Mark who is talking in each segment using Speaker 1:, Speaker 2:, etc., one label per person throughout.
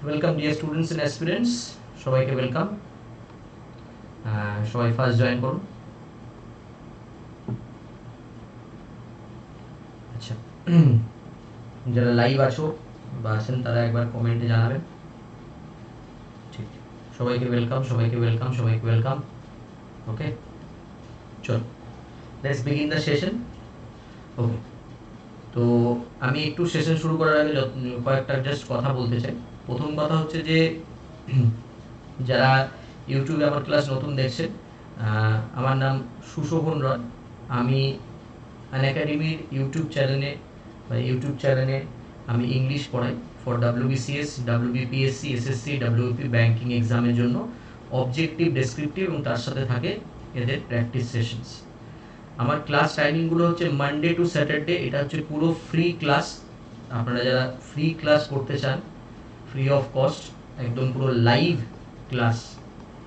Speaker 1: Welcome dear students and aspirants, সবাইকে welcome. সবাই first join করুন। আচ্ছা, যারা লাইভ আছো বা আছেন তারা একবার কমেন্টে জানাবেন। ঠিক, সবাইকে ওয়েলকাম, সবাইকে ওয়েলকাম, সবাইকে ওয়েলকাম। ওকে, চল লেটস বিগিন দ্য সেশন। ওকে, তো আমি একটু সেশন শুরু করার আগে কয়েকটা জাস্ট কথা বলতে চাই। প্রথম কথা হচ্ছে যে যারা ইউটিউবে আমার ক্লাস নতুন দেখছেন, আমার নাম সুশোভন রয়। আমি আনএকাডেমির ইউটিউব চ্যানেলে আমি ইংলিশ পড়াই for WBCS, WBPSC, SSC, WP banking এক্সামের জন্য অবজেক্টিভ, ডেসক্রিপটিভ এবং তার সাথে থাকে এদের প্র্যাকটিস সেশনস। আমার ক্লাস টাইমিংগুলো হচ্ছে মানডে টু স্যাটারডে। এটা হচ্ছে পুরো ফ্রি ক্লাস। আপনারা যারা ফ্রি ক্লাস করতে চান, ফ্রি অফ কস্ট, একদম পুরো লাইভ ক্লাস,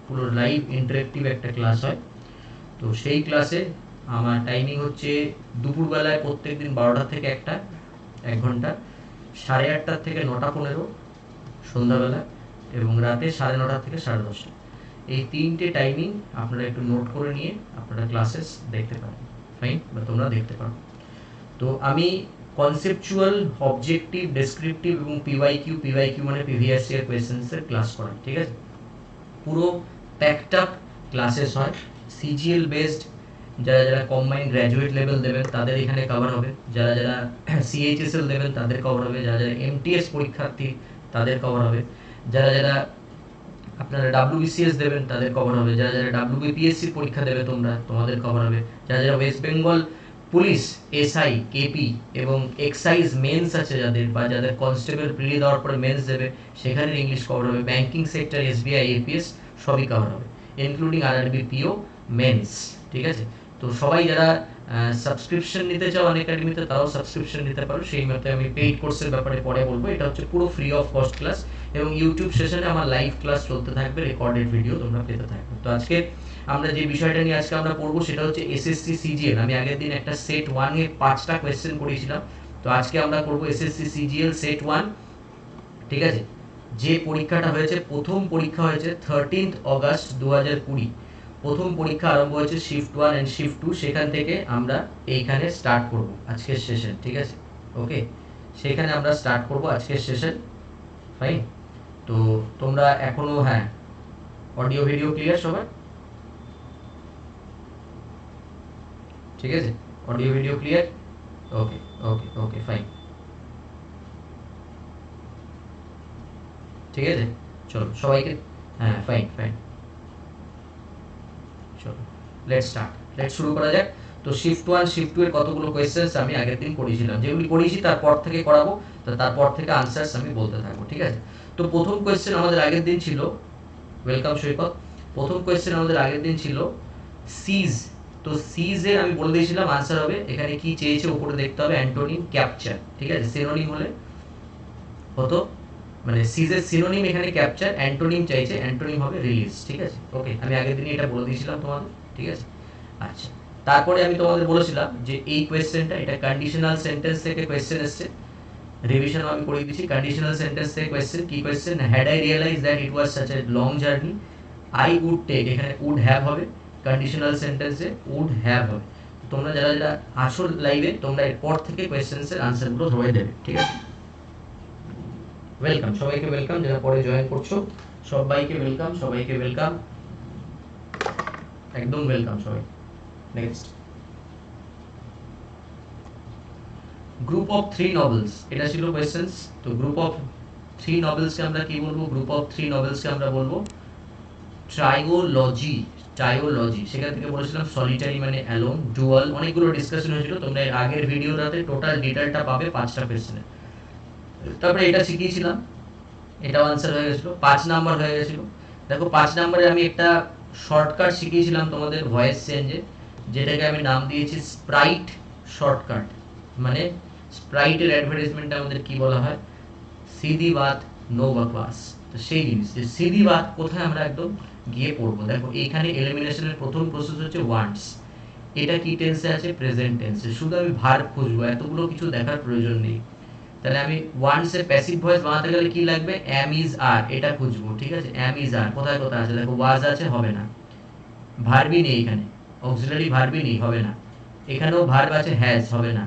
Speaker 1: পুরো লাইভ ইন্টারেক্টিভ একটা ক্লাস হয়। তো সেই ক্লাসে আমার টাইমিং হচ্ছে দুপুরবেলায় প্রত্যেক দিন 12টা থেকে 1টা, 1 ঘন্টা, 8:30 থেকে 9:15, সন্ধ্যাবেলা, এবং রাতে 9:30 থেকে 10:30। এই 3টে টাইমিং আপনারা একটু নোট করে নিয়ে আপনারা ক্লাসেস দেখতে পারেন, ফাইন, বা তোমরা দেখতে পারো। তো আমি কনসেপচুয়াল, অবজেক্টিভ, ডেসক্রিপটিভ এবং পিওয়াইকিউ মানে প্রিভিয়াস ইয়ার কোয়েশ্চেন্সের ক্লাস করাই, ঠিক আছে? পুরো প্যাকড আপ ক্লাসেস হয়, সিজিএল বেসড। যারা যারা কম্বাইন্ড গ্র্যাজুয়েট লেভেল দেবেন তাদের এখানে কভার হবে, যারা যারা সিএইচএসএল দেবেন তাদের কভার হবে, যারা যারা এমটিএস পরীক্ষার্থী তাদের কভার হবে, যারা যারা আপনারা WBCS দেবেন তাদের কভার হবে, যারা যারা WBPSC পরীক্ষা দেবে তোমাদের কভার হবে, যারা যারা West Bengal police, SI, KP এবং এক্সাইজ মেন্স আছে যাদের, বা যাদের কনস্টেবল প্রিলি দেওয়ার পরে মেন্স দেবে, সেখানে ইংলিশ কভার হবে। ব্যাংকিং সেক্টর, SBI, APS সবই কভার হবে, ইনক্লুডিং RRB, PO, মেন্স, ঠিক আছে? তো সবাই যারা সাবস্ক্রিপশন নিতে চাও আনএকাডেমিতে তারাও সাবস্ক্রিপশন নিতে পারো। সেই মতে আমি পেইড কোর্সের ব্যাপারে পরে বলবো। এটা হচ্ছে পুরো ফ্রি অফ কস্ট ক্লাস, এবং ইউটিউব সেশনে আমার লাইভ ক্লাস চলতে থাকবে, রেকর্ডেড ভিডিও তোমরা পেতে থাকবে। তো আজকে আমরা যে বিষয়টা নিয়ে আজকে আমরা পড়বো সেটা হচ্ছে SSC CGL। আমি আগের দিন একটা সেট 1 এ 5টা কোয়েশ্চেন করেছিলাম, তো আজকে আমরা করবো SSC CGL সেট 1, ঠিক আছে? যে পরীক্ষাটা হয়েছে, প্রথম পরীক্ষা হয়েছে 13th অগাস্ট 2020। প্রথম পরীক্ষা আরম্ভ হয়েছে শিফট 1 এন্ড শিফট 2। সেখান থেকে আমরা এইখানে স্টার্ট করব আজকের সেশন, ঠিক আছে? ওকে, সেখানে আমরা স্টার্ট করব আজকের সেশন, ফাইন। তো তোমরা এখনো, হ্যাঁ, অডিও ভিডিও ক্লিয়ার সবার? ঠিক আছে, অডিও ভিডিও ক্লিয়ার? ওকে ওকে ওকে, ফাইন, ঠিক আছে। চলো সবাইকে, হ্যাঁ, ফাইন ফাইন, চলো লেটস স্টার্ট, লেটস শুরু করা যাক। তো শিফট 1, শিফট 2 এর কতগুলো কোয়েশ্চেন্স আমি আগের দিন করেছিলাম, যেগুলি করেছি তারপর থেকে করাবো, তো তারপর থেকে আনসারস আমি বলতে থাকবো, ঠিক আছে? তো প্রথম কোয়েশ্চেন আমাদের আগের দিন ছিল, ওয়েলকাম সৈকত। প্রথম কোয়েশ্চেন আমাদের আগের দিন ছিল সিজ। তো সিজ এর আমি বলে দিয়েছিলাম আনসার হবে, এখানে কি চেয়েছে উপরে দেখতে হবে, অ্যান্টোনিম, ক্যাপচার, ঠিক আছে? সিনোনিম হলে হতো, মানে সিজের সিনোনিম এখানে ক্যাপচার, অ্যান্টোনিম চাইছে, অ্যান্টোনিম হবে রিলিজ, ঠিক আছে? ওকে, আমি আগের দিনই এটা বলে দিয়েছিলাম তোমাদের, ঠিক আছে? আচ্ছা, তারপরে আমি তোমাদের বলেছিলাম যে এই কোয়েশ্চেনটা, এটা কন্ডিশনাল সেন্টেন্স থেকে কোয়েশ্চেন এসেছে, রিভিশন আমি করে দিচ্ছি। কন্ডিশনাল সেন্টেন্স থেকে কোয়েশ্চেন, কি question? Had I realise that it was such a long journey, I would take, এখানে উড হ্যাভ হবে, কন্ডিশনাল সেন্টেন্সে উড হ্যাভ হবে। তোমরা যারা যারা আসল লাইভে তোমরা এরপর থেকে কোয়েশ্চেন্সের আনসারগুলো সবাই দেবে, ঠিক আছে? ওয়েলকাম, সবাইকে ওয়েলকাম, যারা পরে জয়েন করছো সবাইকে ওয়েলকাম, সবাইকে ওয়েলকাম, একদম ওয়েলকাম সবাই। নেক্সট, গ্রুপ অফ 3 নভেলস, এটা ছিল কোয়েশ্চেন্স। তো গ্রুপ অফ 3 নভেলসকে আমরা কি বলবো? গ্রুপ অফ 3 নভেলসকে আমরা বলবো ট্রায়োলজি, ট্রায়োলজি। সেখান থেকে বলেছিলাম সলিটারি মানে অ্যালোন, ডুয়াল, অনেকগুলো ডিসকাশন হয়েছিল, তোমরা এর আগের ভিডিওটাতে টোটাল ডিটেলটা পাবে 5টা কোয়েশ্চেনে। তারপরে এটা শিখিয়েছিলাম, এটাও আনসার হয়ে গেছিল, 5 নাম্বার হয়ে গেছিল। দেখো 5 নাম্বারে আমি একটা শর্টকাট শিখিয়েছিলাম তোমাদের ভয়েস চেঞ্জে, যেটাকে আমি নাম দিয়েছি স্প্রাইট শর্টকাট। মানে স্প্রাইটের অ্যাডভার্টাইজমেন্টে আমাদের কি বলা হয়? সিধি বাত নো বকবাস। তো সেই জিনিস, যে সিধি বাত কোথায় আমরা একদম গিয়ে পড়বো। দেখো এইখানে এলিমিনেশনের প্রথম প্রসেস হচ্ছে ওয়ান্টস। এটা কি টেন্সে আছে? প্রেজেন্ট টেন্সে। শুধু আমি ভার্ব খুঁজবো, এতগুলো কিছু দেখার প্রয়োজন নেই। তাহলে আমি ওয়ান্স এ প্যাসিভ ভয়েস বানাতে গেলে কি লাগবে, এম ইজ আর, এটা খুঁজবো, ঠিক আছে। এম ইজ আর কোথায় কোথায় আছে দেখো, ওয়াজ আছে, হবে না, ভার্বই নেই এখানে, অক্সিলারি ভার্বই নেই, হবে না, এখানেও ভার্ব আছে, হ্যাজ, হবে না,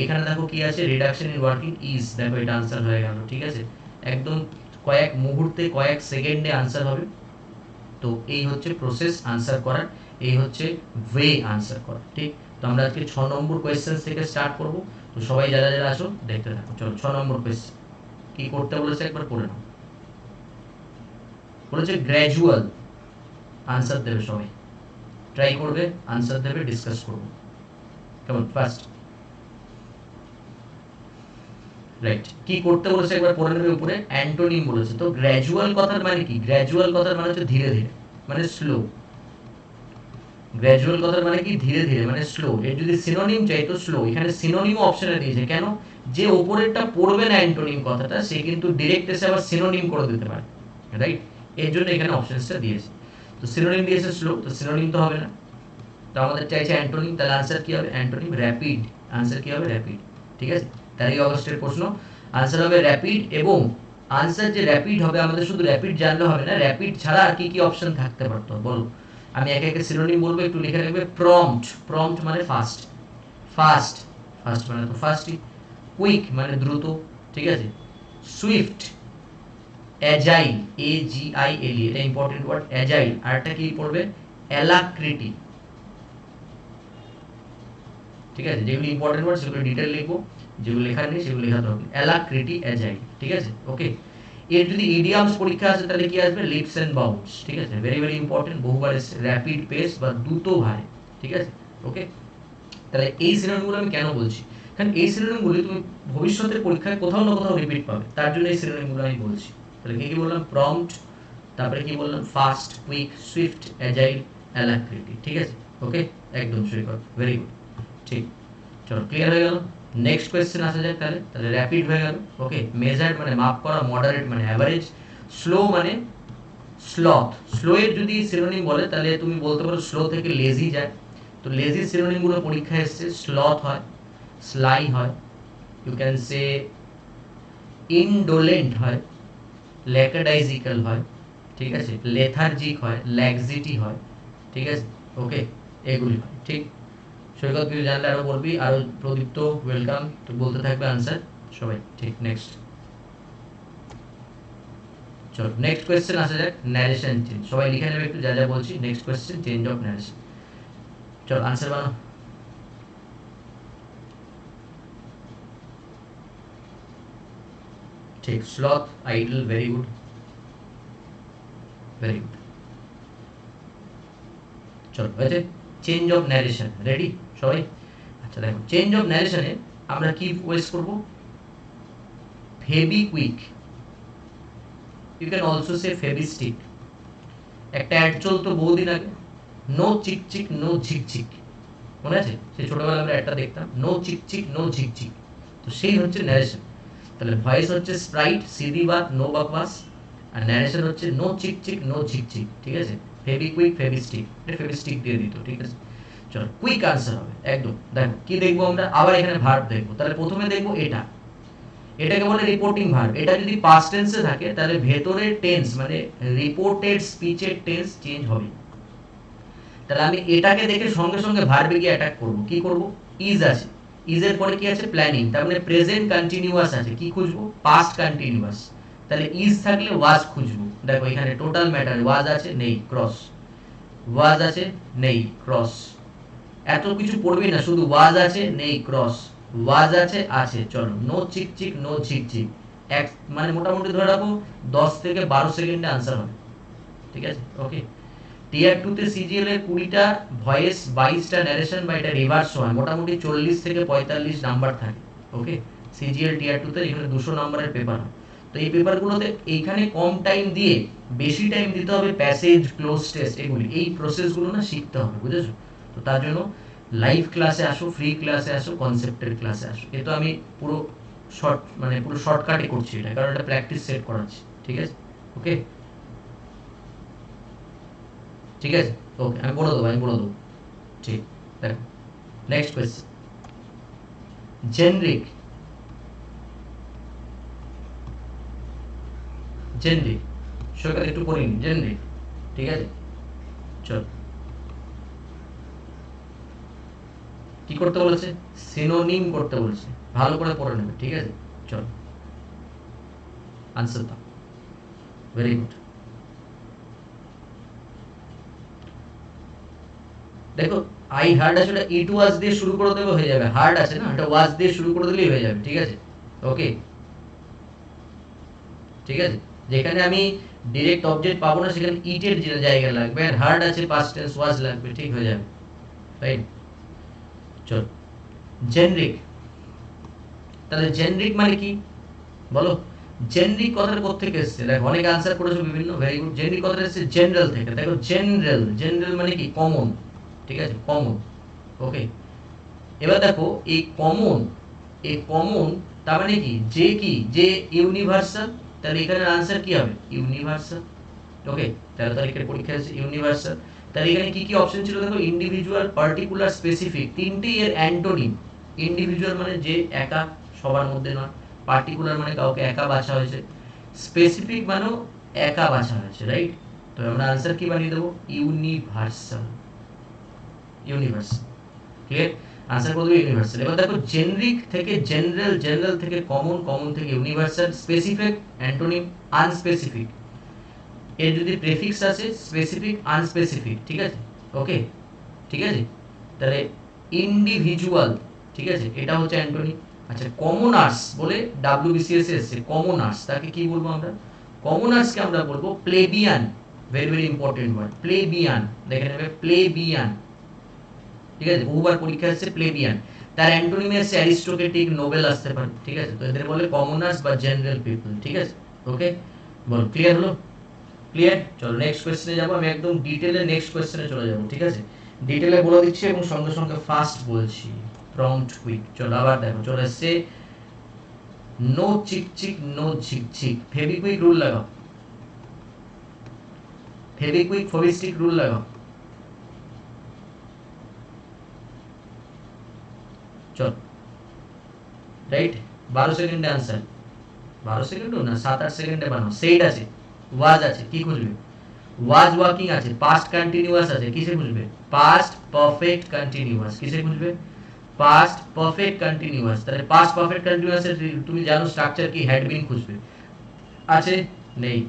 Speaker 1: এখানে দেখো কি আছে, রিডাকশন ইন ওয়ার্কিং ইজ, দেখো এটা আনসার হয়ে গেল, ঠিক আছে। একদম কয়েক মুহূর্তে, কয়েক সেকেন্ডে আনসার হবে। তো এই হচ্ছে প্রসেস আনসার করার, এই হচ্ছে ওয়ে আনসার করার, ঠিক। তো আমরা আজকে 6 নম্বর কোয়েশ্চেন থেকে স্টার্ট করব। তো সবাই যারা যারা আসো দেখতে থাকো। চলো 6 নম্বর কোয়েশ্চেন কি করতে বলেছে একবার পড়ে নাও। বলেছে গ্র্যাজুয়াল, আনসার দেবে সবাই, ট্রাই করবে, আনসার দেবে, ডিসকাস করব, কেমন? ফার্স্ট রাইট, কি করতে বলেছে একবার পড়ে নেবে। উপরে অ্যান্টোনিম বলেছে। তো গ্র্যাজুয়াল কথার মানে কি? গ্র্যাজুয়াল কথার মানে হচ্ছে ধীরে ধীরে, মানে স্লো। গ্র্যাজুয়াল কথার মানে কি? ধীরে ধীরে, মানে স্লো। এর যদি সিনোনিম চাই তো স্লো, এখানে সিনোনিম অপশনে দিয়েছে। কেন? যে উপরেরটা পড়বে না অ্যান্টোনিম কথাটা, সে কিন্তু ডিরেক্ট এসে আবার সিনোনিম করে দিতে পারে, রাইট? এর জন্য এখানে অপশনসটা দিয়েছে। তো সিনোনিম দিয়েছে স্লো, তো সিনোনিম তো হবে না। তো আমাদের চাইছে অ্যান্টোনিম, তাহলে আনসার কি হবে? Antonym rapid. আনসার কি হবে? র্যাপিড, ঠিক আছে। 13 আগস্টের প্রশ্ন, আনসার হবে র্যাপিড। এবং আনসার যে র্যাপিড হবে, আমাদের শুধু র্যাপিড জানলে হবে না, র্যাপিড ছাড়া আর কি কি অপশন থাকতে পারতো বলো? আমি একে একে সিনোনিম বলবো, একটু লিখে রাখবে। প্রম্পট, প্রম্পট মানে ফাস্ট, ফাস্ট, ফাস্ট মানে তো ফাস্টই। কুইক মানে দ্রুত, ঠিক আছে। Swift, agile, A G I L E, এটা ইম্পর্টেন্ট ওয়ার্ড, অ্যাজাইল। আর একটা কি পড়বে? অ্যালাক্রিটি, ঠিক আছে। যেগুলো ইম্পর্টেন্ট ওয়ার্ড সেগুলো ডিটেল লিখবো, যেগুলো লেখার নেই সেগুলো লেখাতে হবে। অ্যালাক্রিটি, অ্যাজাইল, ঠিক আছে, ওকে। এর যদি ইডিয়ামস পরীক্ষা আসে তাহলে কি আসবে? লিপস এন্ড বাউন্ডস, ঠিক আছে, ভেরি ভেরি ইম্পর্টেন্ট, বহুবার এসেছে। র্যাপিড পেস বা দ্রুত ভারে, ঠিক আছে, ওকে। তাহলে এই সিনোনিমগুলো আমি কেন বলছি, কারণ এই সিনোনিমগুলো তুমি ভবিষ্যতের পরীক্ষায় কোথাও না কোথাও রিপিট পাবে, তার জন্য এই সিনোনিমগুলো আমি বলছি। তাহলে কি কি বললাম? প্রম্পট, তারপরে কি বললাম? ফাস্ট, কুইক, সুইফট, অ্যাজাইল, অ্যালাক্রিটি, ঠিক আছে, ওকে, একদম সৈকত, ভেরি গুড, ঠিক। চলো ক্লিয়ার হয়ে গেল। নেক্সট কোয়েশ্চেন আসা যাক তাহলে। তাহলে র্যাপিড হয়ে গেল, ওকে। মেজার্ড মানে মাপ করা, মডারেট মানে অ্যাভারেজ, স্লো মানে স্লথ। স্লো এর যদি সিনোনিম বলে তাহলে তুমি বলতে পারো স্লো থেকে লেজি যায়। তো লেজি সিনোনিম গুলো পরীক্ষায় এসেছে, স্লথ হয়, স্লাই হয়, ইউ ক্যান সে ইনডোলেন্ট হয়, ল্যাকাডাইজিক্যাল হয়, ঠিক আছে, লেথার্জিক হয়, ল্যাক্সিটি হয়, ঠিক আছে, ওকে, এগুলি হয়, ঠিক। সৈকত কিছু জানলে আরো বলবি, আরো প্রদীপ্ত ওয়েলকাম, তো বলতে থাকবে আনসার সবাই, ঠিক। নেক্সট চলো নেক্সট কোয়েশ্চেন আসা যাক। ন্যারেশন চেঞ্জ, সবাই লিখে নেবে একটু যা যা বলছি। Next question, change of narration. চলো আনসার বানাও। ঠিক, sloth, idol, very good, very good. চলো হয়েছে। চেঞ্জ অফ ন্যারেশন, রেডি সবাই? আচ্ছা দেখো, চেঞ্জ অফ ন্যারেশনে আমরা কি ওয়েস করব? ফেবি কুইক, ইউ ক্যান অলসো সে ফেবিস্টিক। একটা অ্যাড চলতো বহুদিন আগে, নো চিকচিক নো ঝিকঝিক, মনে আছে? সেই ছোটবেলা আমরা একটা দেখতাম, নো চিকচিক নো ঝিকঝিক। তো সেই হচ্ছে ন্যারেশন। তাহলে ভয়েস হচ্ছে স্প্রাইট, সিধি বাত, নো বকবাস। আর ন্যারেশন হচ্ছে নো চিকচিক নো ঝিকঝিক, ঠিক আছে। ফেবি কুইক, ফেবিস্টিক, এটা ফেবিস্টিক দিয়ে দিত, ঠিক আছে। চলো কুইক আনসার হবে একদম। দেখো কি দেখবো আমরা, আবার এখানে ভার্ব দেখবো। তাহলে প্রথমে দেখবো এটা, এটাকে বলে রিপোর্টিং ভার্ব। এটা যদি পাস্ট টেন্সে থাকে তাহলে ভেতরের টেন্স মানে রিপোর্টেড স্পিচের টেন্স চেঞ্জ হবে। তাহলে আমি এটাকে দেখে সঙ্গে সঙ্গে ভার্বে গিয়ে অ্যাটাক করব। কি করব? ইজ আছে, ইজ এর পরে কি আছে? প্ল্যানিং, তার মানে প্রেজেন্ট কন্টিনিউয়াস আছে, কি খুঁজবো? Past continuous. তাহলে ইজ থাকলে ওয়াজ খুঁজবো। দেখো এখানে টোটাল ম্যাটার, ওয়াজ আছে নেই, ক্রস, ওয়াজ আছে নেই, ক্রস। এত কিছু পড়বি না, শুধু ওয়াজ আছে নেই, ক্রস, ওয়াজ আছে আছে, চলো। নো চিকচিক নো ঝিকঝিক, এক মানে মোটামুটি ধরে রাখো 10 থেকে 12 সেকেন্ডে আনসার হবে, ঠিক আছে, ওকে। টিয়ার 2 তে সিজিএল এর 20টা ভয়েস, 22টা ন্যারেশন বা এটা রিভার্স হয়, মোটামুটি 40 থেকে 45 নাম্বার থাকে, ওকে। সিজিএল টিয়ার 2 তে এখানে 200 নাম্বারের পেপার হয়। তো এই পেপারগুলোতে এইখানে কম টাইম দিয়ে বেশি টাইম দিতে হবে প্যাসেজ, ক্লোজ টেস্ট, এগুলি, এই প্রসেসগুলো না শিখতে হবে, বুঝেছো? তো তার জন্য লাইভ ক্লাসে আসো, ফ্রি ক্লাসে আসো, কনসেপ্টের ক্লাসে আসো। এ তো আমি পুরো শর্ট মানে পুরো শর্টকাটে করছি এটা, কারণ এটা প্র্যাকটিস সেট করাচ্ছি, ঠিক আছে, ওকে, ঠিক আছে, ওকে। আমি বলে দেবো, আমি বলে দেবো, ঠিক। দেখো নেক্সট কোয়েশ্চেন, জেনরিক, জেনরিক সরকার একটু পড়িনি জেনরিক, ঠিক আছে। চল কি করতে বলেছে, সিনোনিম করতে বলেছে, ভালো করে পড়ে নেবে, ঠিক আছে। চল আনসার দাও, ভেরি গুড। দেখো আই হার্ড আসলে ইট ওয়াজ দিয়ে শুরু করে দেবে, হয়ে যাবে। হার্ড আছে না, এটা ওয়াজ দিয়ে শুরু করে দিলেই হয়ে যাবে, ঠিক আছে। ওকে, ঠিক আছে। যেখানে আমি ডাইরেক্ট অবজেক্ট পাবো না সেখানে ইটের জায়গায় লাগবে, আর হার্ড আছে পাস্ট টেন্স ওয়াজ লাগবে, ঠিক হয়ে যাবে, রাইট। চল জেনরিক, তাহলে জেনরিক মানে কি বলো। জেনরিক কথাটা কোথেকে এসেছে, দেখো অনেক আনসার করেছো বিভিন্ন, ভেরি গুড। জেনরিক কথাটা এসেছে জেনারেল থেকে। দেখো জেনারেল, জেনারেল মানে কি কমন, ঠিক আছে, কমন। ওকে, এবার দেখো এই কমন, এই কমন তার মানে কি, যে কি, যে ইউনিভার্সাল। তাহলে এখানে আনসার কি হবে, ইউনিভার্সাল। ওকে, 13 তারিখের পরীক্ষা আছে ইউনিভার্সাল। তাহলে এখানে কি কি অপশন ছিল দেখো, ইন্ডিভিজুয়াল, পার্টিকুলার, স্পেসিফিক, তিনটেই এর অ্যান্টোনিম। ইন্ডিভিজুয়াল মানে যে একা, সবার মধ্যে নয়। পার্টিকুলার মানে কাউকে একা বাছা হয়েছে। স্পেসিফিক মানেও একা বাছা হয়েছে, রাইট। তো আমরা আনসার কি বানিয়ে দেবো, ইউনিভার্সাল, ইউনিভার্সাল। ক্লিয়ার, আনসার করবে ইউনিভার্সাল। এবার দেখো জেনরিক থেকে জেনারেল, জেনারেল থেকে কমন, কমন থেকে ইউনিভার্সাল, স্পেসিফিক, অ্যান্টোনিম, আনস্পেসিফিক। এর যদি প্রেফিক্স আছে স্পেসিফিক, আনস্পেসিফিক, ঠিক আছে। ওকে, ঠিক আছে। তাহলে ইন্ডিভিজুয়াল, ঠিক আছে, এটা হচ্ছে অ্যান্টোনিম। আচ্ছা, কমনার্স বলে ডাব্লিউবিসিএস এসেছে, কমনার্স, তাকে কি বলবো আমরা, কমনার্সকে আমরা বলবো plebeian. Very very important word, plebeian, দেখে নেবে, প্লেবিয়ান, ঠিক আছে। বহুবার পরীক্ষা আসছে প্লেবিয়ান। তার অ্যান্টোনিমে আসছে অ্যারিস্টোক্রেটিক, নোবেল আসতে পারে, ঠিক আছে। তো এদের বলে কমনার্স বা জেনারেল পিপল, ঠিক আছে। ওকে, বল, ক্লিয়ার হলো, ক্লিয়ার। চলো নেক্সট কোশ্চেনে যাবো, আমি একদম ডিটেইলে নেক্সট কোশ্চেনে চলে যাবো, ঠিক আছে। ডিটেইলে বলে দিচ্ছি এবং সঙ্গে সঙ্গে ফাস্ট বলছি, প্রম্পট কুইক। চলো আবার দেখো চলে আসছে, নো চিক চিক, নো ঝিক ঝিক, ফেবিকুইক রুল লাগাও, ফেবিকুইক ফেবিস্টিক রুল লাগাও। চল, রাইট, 12 সেকেন্ডে আনসার, 12 সেকেন্ডও না, 7-8 সেকেন্ডে বানাও। সেইড আছে, ওয়াজ আছে, কি খুঁজবে, ওয়াজ ওয়াকিং আছে, পাস্ট কন্টিনিউয়াস আছে, কিসে খুঁজবে, পাস্ট পারফেক্ট কন্টিনিউয়াস, কিসে খুঁজবে, পাস্ট পারফেক্ট কন্টিনিউয়াস। তাহলে পাস্ট পারফেক্ট কন্টিনিউয়াস এর তুমি জানো স্ট্রাকচার কি, হ্যাড বিন খুঁজবে, আছে নেই,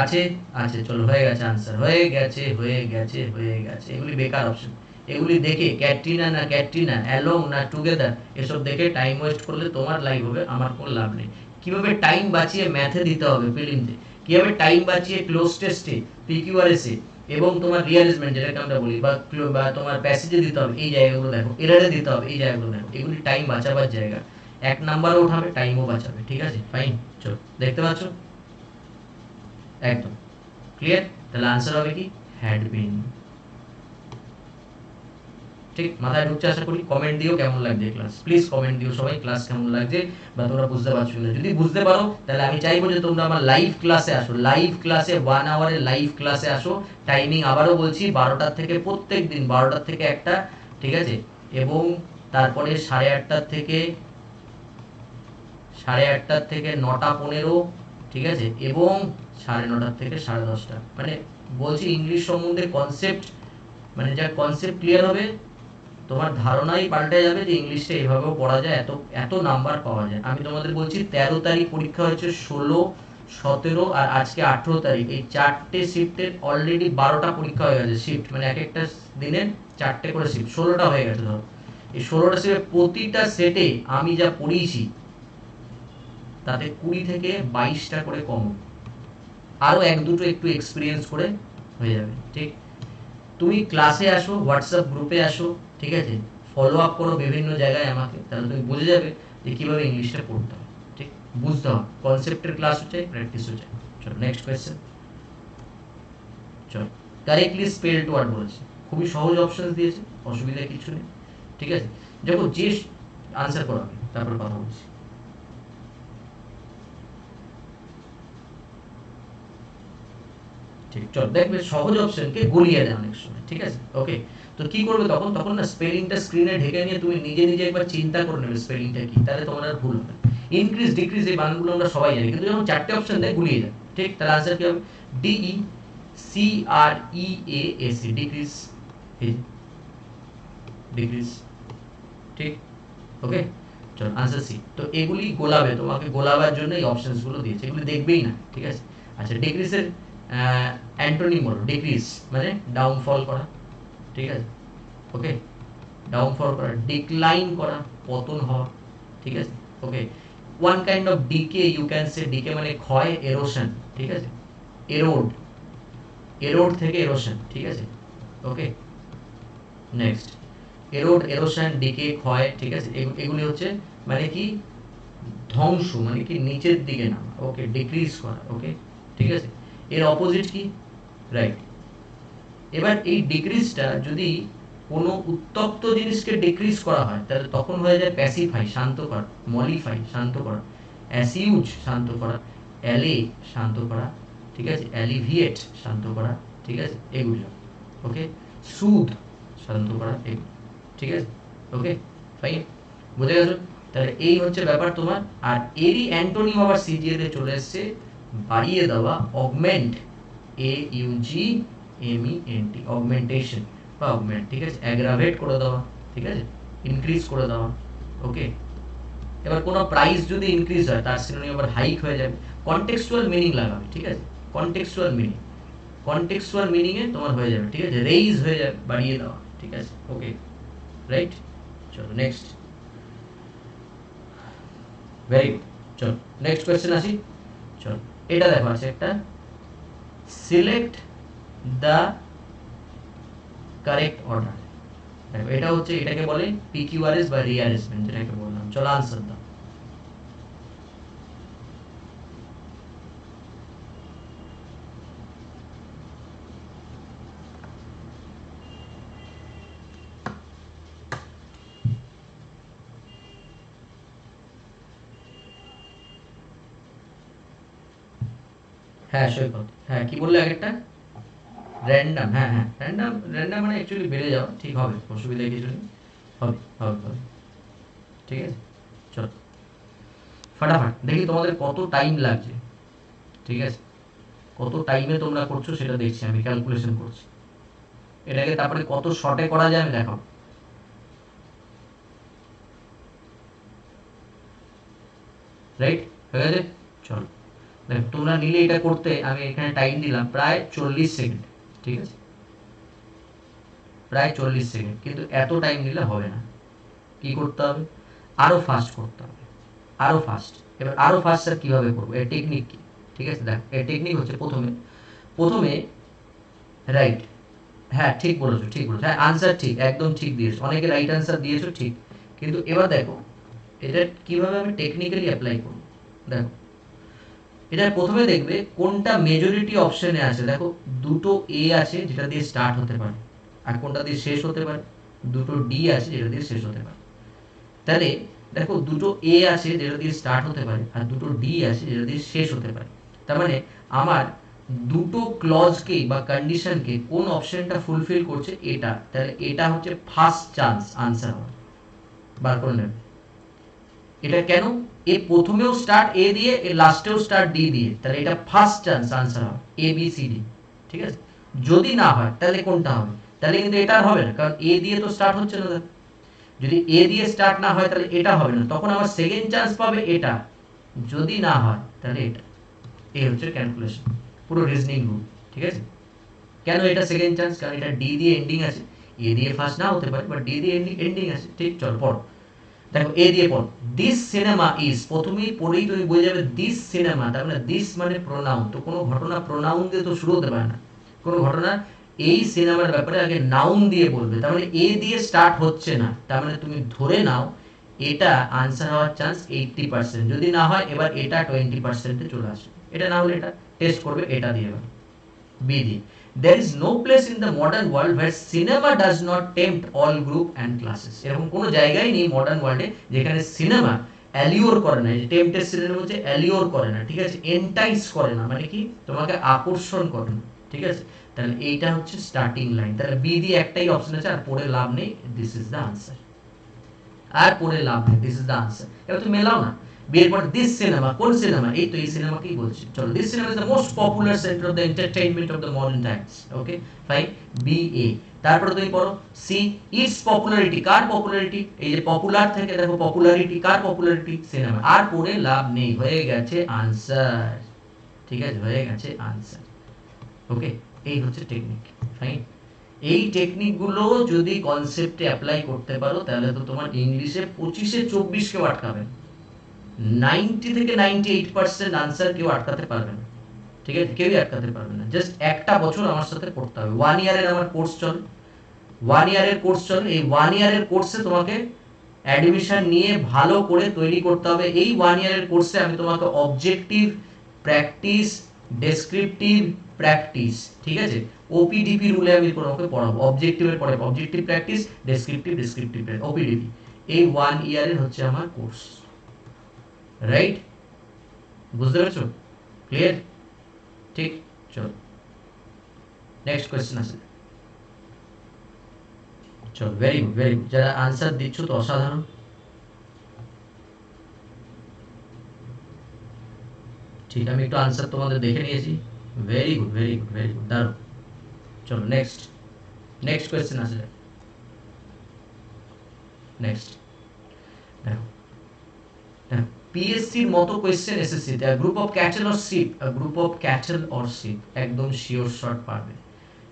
Speaker 1: আছে আছে, চলো হয়ে গেছে আনসার, হয়ে গেছে, হয়ে গেছে, হয়ে গেছে। এগুলি বেকার অপশন, এগুলি দেখে ক্যাটরিনা না ক্যাটরিনা, অ্যালং না টুগেদার, এসব দেখে টাইম ওয়েস্ট করলে তোমার লাইফ হবে, আমার কোনো লাভ নেই। কিভাবে টাইম বাঁচিয়ে ম্যাথে দিতে হবে, ফিলিংতে, কিভাবে টাইম বাঁচিয়ে ক্লোজ টেস্টে, পিকিউআরএসে এবং তোমার রিয়ারেঞ্জমেন্ট যেটাকে আমরা বলি, বা তোমার প্যাসেজে দিতে হবে, এই জায়গাগুলো দেখো, এরারে দিতে হবে, এই জায়গাগুলো দেখো, এগুলি টাইম বাঁচাবার জায়গা। 1 নাম্বারও উঠাবে, টাইমও বাঁচাবে, ঠিক আছে, ফাইন। চলো, দেখতে পাচ্ছ, একদম ক্লিয়ার। তাহলে আনসার হবে কি, হ্যাড বিন, ঠিক মাথায় ঢুকছে আশা করি। কমেন্ট দিও কেমন লাগছে ক্লাস, প্লিজ কমেন্ট দিও সবাই, ক্লাস কেমন লাগছে বা তোমরা বুঝতে পারছো না। যদি বুঝতে পারো তাহলে আমি চাইবো যে তোমরা আমার লাইভ ক্লাসে আসো, লাইভ ক্লাসে 1 আওয়ারের লাইভ ক্লাসে আসো। টাইমিং আবারও বলছি, 12টার থেকে, প্রত্যেক দিন 12টার থেকে 1টা, ঠিক আছে। এবং তারপরে 8:30টার থেকে 9:15, ঠিক আছে, এবং 9:30 থেকে 10:30, মানে বলছি ইংলিশ সম্বন্ধে কনসেপ্ট, মানে যা কনসেপ্ট ক্লিয়ার হবে, তোমার ধারণাই পাল্টে যাবে যে ইংলিশটা এভাবেও পড়া যায়, এত এত নাম্বার পাওয়া যায়। আমি তোমাদের বলছি 13 তারিখ পরীক্ষা হচ্ছে, 16, 17 আর আজকে 18 তারিখ, এই 4টে শিফটের অলরেডি 12টা পরীক্ষা হয়ে গেছে। শিফট মানে এক একটা দিনের 4টে করে শিফট, 16টা হয়ে গেছে ধরো। এই 16টা শিফটে প্রতিটা সেটে আমি যা পড়িয়েছি তাতে 20 থেকে 22টা করে কম, আরও 1-2টো একটু এক্সপিরিয়েন্স করে হয়ে যাবে, ঠিক। তুমি ক্লাসে আসো, হোয়াটসঅ্যাপ গ্রুপে আসো, ঠিক আছে, ফলো আপ করো বিভিন্ন জায়গায় আমাকে, তাহলে তুমি বুঝে যাবে যে কীভাবে ইংলিশটা পড়তে হবে, ঠিক, বুঝতে হবে। কনসেপ্টের ক্লাসও চাই, প্র্যাকটিসও চাই। চলো নেক্সট কোয়েশ্চেন, চলো। কারেক্টলি স্পেলড ওয়ার্ড বলেছে, খুবই সহজ অপশন দিয়েছে, অসুবিধা কিছু নেই, ঠিক আছে। যখন যে আনসার করো আমি তারপর কথা বলছি। ঠিক, চল দেখবে সহজ অপশনকে গুলিয়ে দেয় অনেক সময়, ঠিক আছে। ওকে, তো কি করবে তখন, তখন না স্পেলিংটা স্ক্রিনে ঢেকে নিয়ে তুমি নিজে নিজে একবার চিন্তা করে নেবে স্পেলিংটা কি, তাহলে তোমার আর ভুল হবে। ইনক্রিজ ডিক্রিজ এই বানানগুলো আমরা সবাই জানি, কিন্তু যখন 4টে অপশন দেয় গুলিয়ে যায়। ঠিক, তাহলে আনসার কি হবে? De CREASE, decrease, decrease. ঠিক, ওকে, চলো আনসার সি। তো এগুলি গোলাবে, তোমাকে গোলাবার জন্য এই অপশনস গুলো দিয়েছে, এগুলি দেখবেই না, ঠিক আছে। আচ্ছা, ডিক্রিজের অ্যান্টোনিম বলো। ডিক্রিজ মানে ডাউনফল করা, ঠিক আছে, ওকে, ডাউনফল করা, ডিক্লাইন করা, পতন হওয়া, ঠিক আছে, okay. One kind of decay, you can say decay মানে ক্ষয়, এরোশন, ঠিক আছে, এরোড, এরোড থেকে এরোশন, ঠিক আছে, ওকে। নেক্সট, এরোড, এরোশন, ডিকে, ক্ষয়, ঠিক আছে, এগুলি হচ্ছে মানে কি ধ্বংস, মানে কি নিচের দিকে নামা, ওকে, ডিক্রিজ করা, ওকে, ঠিক আছে। এর অপোজিট কি? রাইট। এবার এই ডিক্রিজটা যদি কোনো উত্তপ্ত জিনিসকে ডিক্রিজ করা হয় তাহলে তখন হয়ে যায় প্যাসিফাই, শান্ত করা, মলিফাই, শান্ত করা, অ্যাসিউজ, শান্ত করা, অ্যালে, শান্ত করা, ঠিক আছে, অ্যালিভিয়েট, শান্ত করা, ঠিক আছে, এগুলো, ওকে, সুদ, শান্ত করা, এগুলো, ঠিক আছে, ওকে, ফাইন, বুঝে গেছো? তাহলে এই হচ্ছে ব্যাপার তোমার। আর এরই অ্যান্টোনিম আবার সিজিএল এ চলে এসছে, বাড়িয়ে দেওয়া, অগমেন্ট, AUGMENT, অগমেন্টেশন বা অগমেন্ট, ঠিক আছে, অ্যাগ্রাভেট করে দেওয়া, ঠিক আছে, ইনক্রিজ করে দেওয়া, ওকে। এবার কোনো প্রাইস যদি ইনক্রিজ হয় তার সিনোনিম আবার হাইক হয়ে যাবে। কনটেক্সচুয়াল মিনিং লাগাবে, ঠিক আছে, কনটেক্সচুয়াল মিনিং, কনটেক্সচুয়াল মিনিং এ তোমার হয়ে যাবে, ঠিক আছে, রেইজ হয়ে যাবে, বাড়িয়ে দেওয়া, ঠিক আছে, ওকে, রাইট। চলো নেক্সট, ভেরি গুড, চলো নেক্সট কোয়েশ্চেন আসি। চলো, এটা দেখো আছে একটা, সিলেক্ট দ্য কারেক্ট অর্ডার। দেখো এটা হচ্ছে, এটাকে বলে পিকিউআরএস বা রিঅ্যারেঞ্জমেন্ট, যেটাকে বললাম। চলো আনসার দাও। হ্যাঁ সৈকত, হ্যাঁ কি বললে আগেরটা? র্যান্ডম, হ্যাঁ হ্যাঁ, র্যান্ডম, র্যান্ডম মানে অ্যাকচুয়ালি বেড়ে যাওয়া, ঠিক হবে, অসুবিধা কিছু নেই, হবে হবে হবে, ঠিক আছে। চলো ফাটাফাট দেখি তোমাদের কত টাইম লাগছে, ঠিক আছে, কত টাইমে তোমরা করছো সেটা দেখছি, আমি ক্যালকুলেশন করছি এটাকে, তারপরে কত শর্টে করা যায় আমি দেখাবো। রাইট, হয়ে গেছে। চলো দেখো, তোমরা নিলে এটা করতে আমি এখানে টাইম দিলাম প্রায় 40 সেকেন্ড, ঠিক আছে, প্রায় 40 সেকেন্ড, কিন্তু এত টাইম নিলে হবে না, কি করতে হবে? আরো ফাস্ট করতে হবে, আরো ফাস্ট। এবার আরো ফাস্ট স্যার কিভাবে করবো, এর টেকনিক কি? ঠিক আছে, দেখ এর টেকনিক হচ্ছে প্রথমে, প্রথমে রাইট, হ্যাঁ ঠিক বলেছো, ঠিক বলেছো, হ্যাঁ আনসার ঠিক, একদম ঠিক দিয়েছো, অনেকে রাইট আনসার দিয়েছো, ঠিক। কিন্তু এবার দেখো এটা কিভাবে আমি টেকনিক্যালি অ্যাপ্লাই করব। দেখো এটা প্রথমে দেখবে কোনটা মেজরিটি অপশনে আছে। দেখো দুটো এ আছে যেটা দিয়ে স্টার্ট হতে পারে, আর কোনটা দিয়ে শেষ হতে পারে, দুটো ডি আছে যেটা দিয়ে শেষ হতে পারে। তাহলে দেখো দুটো এ আছে যেটা দিয়ে স্টার্ট হতে পারে, আর দুটো ডি আছে যেটা দিয়ে শেষ হতে পারে। তার মানে আমার দুটো ক্লজকে বা কন্ডিশনকে কোন অপশনটা ফুলফিল করছে এটা, তাহলে এটা হচ্ছে ফার্স্ট চান্স আনসার হওয়ার, বার করে নেবে। এটা কেন? এ প্রথমেও স্টার্ট এ দিয়ে, এ লাস্টেও স্টার্ট ডি দিয়ে, তাহলে এটা ফার্স্ট চান্স আনসার হবে এ বি সি ডি, ঠিক আছে। যদি না হয় তাহলে কোনটা হবে? তাহলে কিন্তু এটা হবে না, কারণ এ দিয়ে তো স্টার্ট হচ্ছে না। যদি এ দিয়ে স্টার্ট না হয় তাহলে এটা হবে না, তখন আমার সেকেন্ড চান্স পাবে এটা, যদি না হয় তাহলে এটা। এই হচ্ছে ক্যালকুলেশন, পুরো রিজনিং রুল, ঠিক আছে। কেন এটা সেকেন্ড চান্স? কারণ এটা ডি দিয়ে এন্ডিং আছে, এ দিয়ে ফার্স্ট না হতে পারে, বাট ডি দিয়ে এন্ডিং আছে, ঠিক। চল পড়ো, দেখো এ দিয়ে পড়, দিস সিনেমা ইজ, প্রথমেই পড়েই তুমি বুঝে যাবে দিস সিনেমা, তার মানে দিস মানে প্রোনাউন, তো কোনো ঘটনা প্রোনাউন দিয়ে তো শুরু হতে পারে না, কোনো ঘটনা এই সিনেমার ব্যাপারে আগে নাউন দিয়ে বলবে, তার মানে এ দিয়ে স্টার্ট হচ্ছে না, তার মানে তুমি ধরে নাও এটা আনসার হওয়ার চান্স 80%, যদি না হয় এবার এটা 20%-এ চলে আসে, এটা না হলে এটা টেস্ট করবে এটা দিয়ে। বি দিয়ে, there is no place in the modern world where cinema does not tempt all group and classes, এরকম কোনো জায়গায় নেই মডার্ন ওয়ার্ল্ডে যেখানে সিনেমা অ্যালিওর করে না, যে টেম্পটেশন হচ্ছে অ্যালিওর করে না, ঠিক আছে, এন্টাইস করে না, মানে কি তোমাকে আকর্ষণ করে না, ঠিক আছে। তাহলে এইটা হচ্ছে স্টার্টিং লাইন, তাহলে বি দিয়ে একটাই অপশন আছে, আর পড়ে লাভ নেই, দিস ইজ দ্য আনসার, আর পড়ে লাভ নেই, দিস ইজ দ্য আনসার। এবার তুমি মেলাও না, বি এর পর দিস সিনেমা, কোন সিনেমা? এই তো এই সিনেমাকেই বলছি। চলো, this cinema is the most popular centre of the entertainment of the modern times. Okay fine, B A. তারপরে তুমি পড়ো সি, ইটস পপুলারিটি, কার পপুলারিটি? এই যে পপুলার থেকে দেখো পপুলারিটি, কার পপুলারিটি? সিনেমা। আর পড়ে লাভ নেই, হয়ে গেছে আনসার। ঠিক আছে, হয়ে গেছে আনসার। ওকে, এই হচ্ছে টেকনিক। ফাইন, এই টেকনিকগুলো যদি কনসেপ্টে অ্যাপ্লাই করতে পারো তাহলে তো তোমার ইংলিশে 25-এ 24 কেউ আটকাবে না। 90 থেকে 98% আনসার কেউ আটকাতে পারবে না। ঠিক আছে, কেউই আটকাতে পারবে না। জাস্ট একটা বছর আমার সাথে পড়তে হবে। 1 ইয়ারের আমার কোর্স চলে, 1 ইয়ারের কোর্স চলে। এই 1 ইয়ারের কোর্সে তোমাকে অ্যাডমিশন নিয়ে ভালো করে তৈরি করতে হবে। এই 1 ইয়ারের কোর্সে আমি তোমাকে অবজেক্টিভ প্র্যাকটিস, ডেসক্রিপটিভ প্র্যাকটিস, ঠিক আছে, ওপিডিপি রুলে আমি তোমাকে পড়াবো। অবজেক্টিভের পরে অবজেক্টিভ প্র্যাকটিস, ডেসক্রিপটিভ ওপিডিপি। এই 1 ইয়ারের হচ্ছে আমার কোর্স। রাইট, বুঝতে পারছো? ক্লিয়ার? ঠিক, চলো নেক্সট কোয়েশ্চেন আছে। চলো, ভেরি গুড, ভেরি গুড। যারা আনসার দিচ্ছ তো অসাধারণ। ঠিক, আমি একটু আনসার তোমাদের দেখে নিয়েছি। Very good, very good, very good, দারুণ। চলো নেক্সট, নেক্সট কোয়েশ্চেন আছে। নেক্সট দেখো, পিএসসির মতো কোয়েশ্চেন এসএসসিতে, group of cattle or sheep, group of cattle or sheep, একদম শিওর শর্ট পারবে।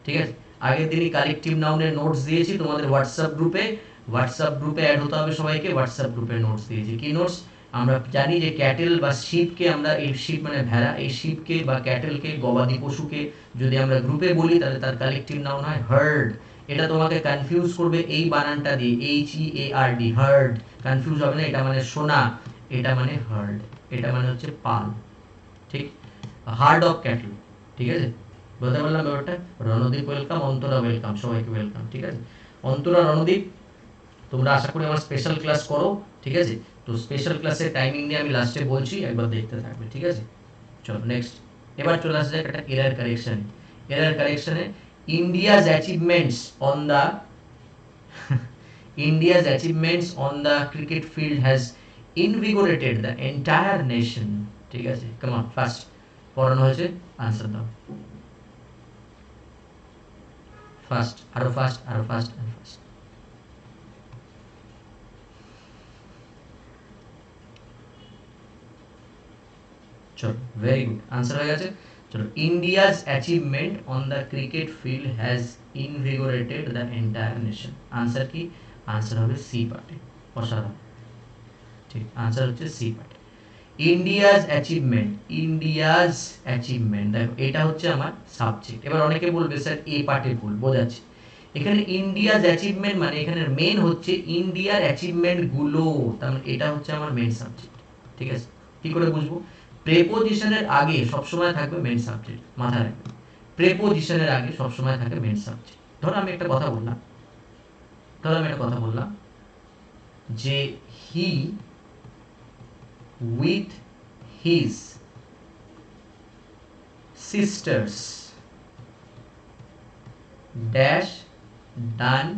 Speaker 1: ঠিক আছে, আগের দিনই কালেকটিভ নাউনের নোটস দিয়েছি তোমাদের হোয়াটসঅ্যাপ গ্রুপে। হোয়াটসঅ্যাপ গ্রুপে অ্যাড হতে হবে সবাইকে। হোয়াটসঅ্যাপ গ্রুপে নোটস দিয়েছি। কি নোটস? আমরা জানি যে ক্যাটেল বা শিপকে আমরা, এই শিপ মানে ভেড়া, এই শিপকে বা ক্যাটেলকে, গবাদি পশুকে যদি আমরা গ্রুপে বলি তাহলে তার কালেকটিভ নাউন হয় হার্ড। এটা তোমাকে কনফিউজ করবে এই বানানটা দিয়ে, HEARD, হার্ড। কনফিউজ হবে না, এটা মানে শোনা, এটা মানে হার্ড, এটা মানে হচ্ছে পাল। ঠিক, হার্ড অফ ক্যাটল। ঠিক আছে, বলতে পারলাম ব্যাপারটা? রণদীপ ওয়েলকাম, অন্তরা ওয়েলকাম, সবাইকে ওয়েলকাম। ঠিক আছে, অন্তরা, রণদীপ, তোমরা আশা করি আমার স্পেশাল ক্লাস করো। ঠিক আছে, তো স্পেশাল ক্লাসের টাইমিং নিয়ে আমি লাস্টে বলছি, একবার দেখতে থাকবে। ঠিক আছে, চলো নেক্সট। এবার চলে আসা যাক একটা এরার কারেকশন। এরার কারেকশনে India's achievements on the India's achievements on the cricket field has invigorated the entire nation. ঠিক আছে, come on, ফাস্ট পড়ানো হয়েছে, আনসার দাও। ফাস্ট, আরো ফাস্ট, আরো ফাস্ট, আরো ফাস্ট। চলো, ভেরি গুড, আনসার হয়ে গেছে। চলো, India's achievement on the cricket field has invigorated the entire nation. Answer কি? আনসার হবে সি পার্টে। অসাধারণ। ঠিক, আনসার হচ্ছে সি পার্টে। ইন্ডিয়াজ অ্যাচিভমেন্ট, ইন্ডিয়াজ অ্যাচিভমেন্ট, দেখো এটা হচ্ছে আমার সাবজেক্ট। এবার অনেকে বলবে স্যার এ পার্টে ভুল, বোঝাচ্ছি। এখানে ইন্ডিয়াজ অ্যাচিভমেন্ট মানে এখানে মেন হচ্ছে ইন্ডিয়ার অ্যাচিভমেন্ট গুলো, তার মানে এটা হচ্ছে আমার মেন সাবজেক্ট। ঠিক আছে, কি করে বুঝবো? প্রেপোজিশনের আগে সবসময় থাকবে মেন সাবজেক্ট, মাথায় রাখবে। প্রেপোজিশনের আগে সবসময় থাকে মেন সাবজেক্ট। ধরো আমি একটা কথা বললাম, যে হি with his sisters dash done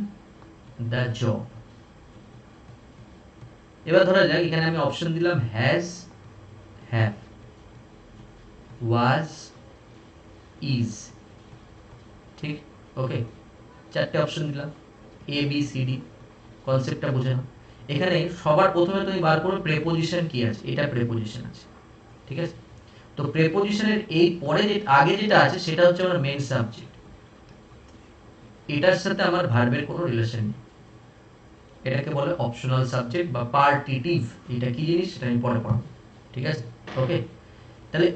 Speaker 1: the job। এবার ধরা যাক এখানে আমি অপশন দিলাম হ্যাজ, হ্যাভ, ওয়াজ, ইজ। ঠিক, ওকে, চারটে অপশন দিলাম, এ বি সি ডি। কনসেপ্টটা বুঝে নাও। এখানে সবার প্রথমে তুমি বার করো প্রেপোজিশন কি আছে, এটা প্রেপোজিশন আছে। ঠিক আছে, তো প্রেপোজিশনের এই পরে যে আগে যেটা আছে সেটা হচ্ছে আমার মেইন সাবজেক্ট। এটার সাথে আমার ভার্বের কোনো রিলেশন নেই। এটাকে বলে অপশনাল সাবজেক্ট বা পার্টিটিভ। এটা কি জিনিস সেটা আমি পরে পড়াবো। ঠিক আছে, ওকে। তাহলে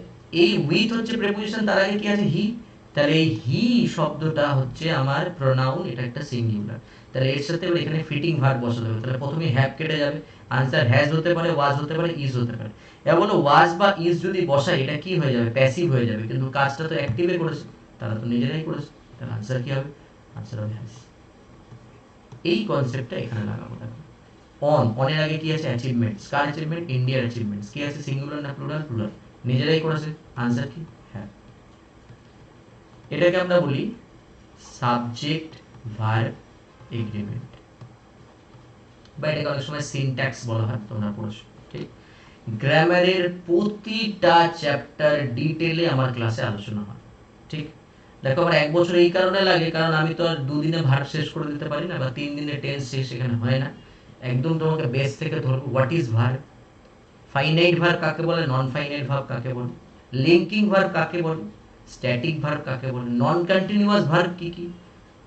Speaker 1: এই উইথ হচ্ছে প্রেপোজিশন, তার আগে কি আছে? হি। তাহলে এই হি শব্দটা হচ্ছে আমার প্রোনাউন, এটা একটা সিঙ্গুলার। তাহলে এর সাথে এখানে ফিটিং ভার্ব বসাতে হবে। তাহলে প্রথমে হ্যাভ কেটে যাবে, আনসার হ্যাজ হতে পারে, ওয়াজ হতে পারে, ইজ হতে পারে। এবার বলো ওয়াজ বা ইজ যদি বসাই এটা কি হয়ে যাবে? প্যাসিভ হয়ে যাবে, কিন্তু কাজটা তো অ্যাক্টিভে করেছে, তারা তো নিজেরাই করেছে। তাহলে আনসার কি হবে? আনসার হবে হ্যাজ। এই কনসেপ্টটা এখানে লাগাবো। দেখো অন, অনের আগে কি আছে? অ্যাচিভমেন্টস। কার অ্যাচিভমেন্ট? ইন্ডিয়ার অ্যাচিভমেন্টস। কি আছে? সিঙ্গুলার না প্লুরাল? প্লুরাল। নিজেরাই করেছে, আনসার কি? হ্যাঁ। এটাকে আমরা বলি সাবজেক্ট ভার্ব এগ্রিমেন্ট, বা এটাকে অনেক সময় সিনট্যাক্স বলা হয়, তোমরা পড়েছো। ঠিক, গ্রামারের প্রতিটা চ্যাপ্টার ডিটেলে আমার ক্লাসে আলোচনা হয়, ঠিক? দেখো আমার 1 বছর এই কারণে লাগে, কারণ আমি তো আর 2 দিনে ভার শেষ করে দিতে পারি না, বা 3 দিনে টেন্স শেষ এখানে হয় না। একদম তোমাকে বেস থেকে ধরবো, হোয়াট ইজ ভার, ফাইনাইট ভার কাকে বলে, নন ফাইনাইট ভার্ব কাকে বলে, লিঙ্কিং ভার্ব কাকে বলে, স্ট্যাটিক ভার্ব কাকে বলে, নন কন্টিনিউয়াস ভার্ব কি কি,